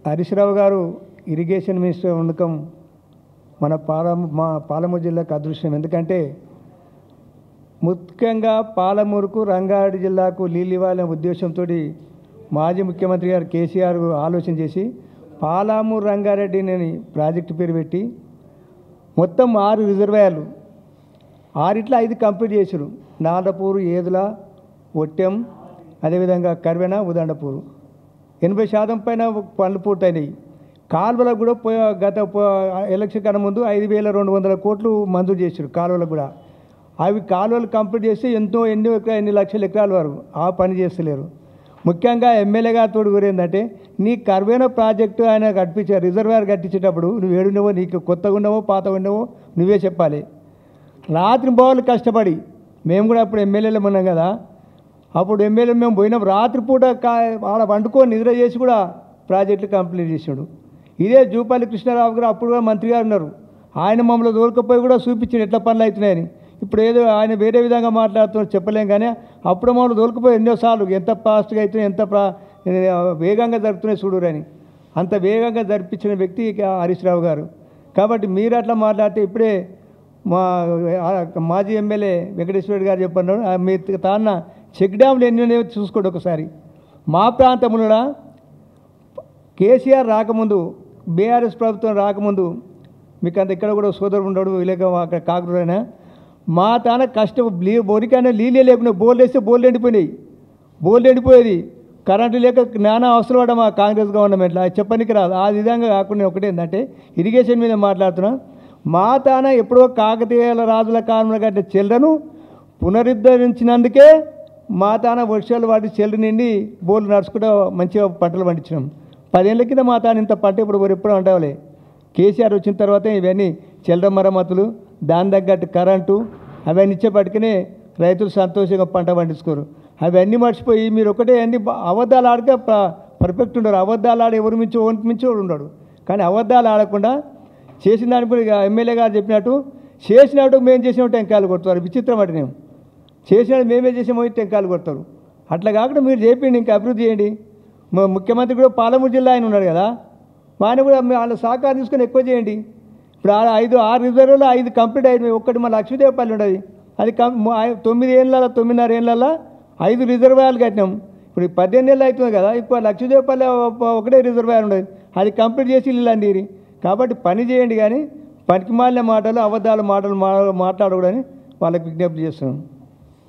హరీష్ రావు గారు irrigation minister ఉండకం మా పాలమూరు జిల్లాకు అదృష్టం. ఎందుకంటే ముఖ్యంగా పాలమూరుకు రంగారెడ్డి జిల్లాకు నీళ్ళు ఇవ్వాలనే ఉద్దేశంతో మాజీ ముఖ్యమంత్రి గారు కేసీఆర్ ఆలోచన చేసి పాలమూరు రంగారెడ్డిని ప్రాజెక్టు పేరు పెట్టి మొత్తం 6 రిజర్వాయర్లు 6 5 కంప్లీట్ చేశారు. నాదపూరు, ఏదుల, ఒట్టెం, అదేవిధంగా కర్వెన, ఉదండపూరు 80% పైన పనులు పూర్తయినాయి. కాలువలకు కూడా గత ఎలక్షన్ కన్నా ముందు 5,200 కోట్లు మంజూరు చేశారు కాలువలకు కూడా. అవి కాలువలు కంప్లీట్ చేస్తే ఎన్ని లక్షల ఎకరాల వరకు ఆ పని చేస్తలేరు. ముఖ్యంగా ఎమ్మెల్యే గారితో ఏంటంటే నీ కర్వేన ప్రాజెక్టు ఆయన కట్టించారు. రిజర్వాయర్ కట్టించేటప్పుడు నువ్వు ఏడున్నావో, నీకు కొత్తగా ఉన్నావో పాతగా ఉన్నావో నువ్వే చెప్పాలి. రాత్రి బావులు కష్టపడి మేము కూడా అప్పుడు ఎమ్మెల్యేలు ఉన్నాం కదా, అప్పుడు ఎమ్మెల్యే మేము పోయినాం. రాత్రిపూట ఆడ వండుకొని నిద్ర చేసి కూడా ప్రాజెక్టులు కంప్లీట్ చేసాడు. ఇదే జూపల్లి కృష్ణారావు గారు అప్పుడు కూడా మంత్రి గారు ఉన్నారు. ఆయన మమ్మల్ని దొరకపోయి కూడా చూపించాడు ఎట్లా పనులు అవుతున్నాయని. ఇప్పుడు ఏదో ఆయన వేరే విధంగా మాట్లాడుతున్నారు చెప్పలేం, కానీ అప్పుడు మమ్మల్ని దొరకపోయి ఎన్నోసార్లు ఎంత ఫాస్ట్గా అవుతున్నాయి, ఎంత వేగంగా జరుపుతున్నాయి చూడురని. అంత వేగంగా జరిపించిన వ్యక్తి హరీష్ రావు గారు. కాబట్టి మీరు అట్లా మాట్లాడితే ఇప్పుడే మా మాజీ ఎమ్మెల్యే వెంకటేశ్వర గారు చెప్పన్నారు, మీ తాన్న చెక్ డ్యామ్లు ఎన్ని ఉన్నాయో చూసుకోండి ఒకసారి. మా ప్రాంతంలో కేసీఆర్ రాకముందు, బీఆర్ఎస్ ప్రభుత్వం రాకముందు, మీకు అంత ఇక్కడ కూడా సోదరుడు ఉండడు లేక అక్కడ కాకురైనా మా తాన కష్టం బొరికైనా నీళ్ళే లేకుండా బోర్లు వేస్తే బోర్లు ఎండిపోయేది. కరెంటు లేక నానా అవసరం పడ్డా మా కాంగ్రెస్ గవర్నమెంట్లో అది చెప్పనికి రాదు. ఆ విధంగా కాకుండా ఒకటి ఏంటంటే ఇరిగేషన్ మీద మాట్లాడుతున్నాం. మా తాన ఎప్పుడో కాకతీయుల రాజుల కాలంలో కట్టిన చెల్లెను పునరుద్ధరించినందుకే మా తాన వర్షాలు వాటి చెల్లు నిండి బోర్లు నడుచుకుంటూ మంచిగా పంటలు పండించినాం. 10 ఏళ్ళ కింద మా తాను ఇంత పంట ఇప్పుడు ఎప్పుడు అంటావులే. కేసీఆర్ వచ్చిన తర్వాత ఇవన్నీ చెల్లర మరమ్మతులు, దాని తగ్గట్టు కరెంటు అవన్నీ ఇచ్చేపట్టుకునే రైతులు సంతోషంగా పంట పండించుకోరు. అవన్నీ మర్చిపోయి మీరు ఒకటే అన్ని అబద్ధాలు ఆడితే పర్ఫెక్ట్ ఉండరు. అబద్ధాలు ఆడి ఎవరు మించి ఉండడు. కానీ అబద్ధాలు ఆడకుండా చేసిన దానికి కూడా ఎమ్మెల్యే గారు చెప్పినట్టు చేసినట్టు మేము చేసినట్టు టెంకాయలు కొడతారు. విచిత్రం అంటే నేను చేసినట్టు మేమే చేసామో టెంకాయలు కొడతారు. అట్లా కాకుండా మీరు చేయండి, ఇంకా అభివృద్ధి చేయండి. ముఖ్యమంత్రి కూడా పాలమూరు జిల్లా ఆయన ఉన్నాడు కదా, ఆయన కూడా వాళ్ళ సహకారం తీసుకొని ఎక్కువ చేయండి. ఇప్పుడు 6 రిజర్వాయర్లు 5 కంప్లీట్ అయింది. ఒక్కటి మన లక్ష్మీదేవపల్లి ఉండదు, అది 9.5 ఏళ్ళ 5 రిజర్వాయర్లు కట్టినాం. ఇప్పుడు 18 ఏళ్ళు అవుతుంది కదా, ఇప్పుడు లక్ష్మీదేవపల్లి ఒకటే రిజర్వాయర్ ఉండదు, అది కంప్లీట్ చేసి ఇల్లు అండి. కాబట్టి పని చేయండి, కానీ పనికి మాలిన మాటలు అబద్ధాల మాటలు మాట్లాడకూడదని వాళ్ళకి విజ్ఞప్తి చేస్తున్నాం.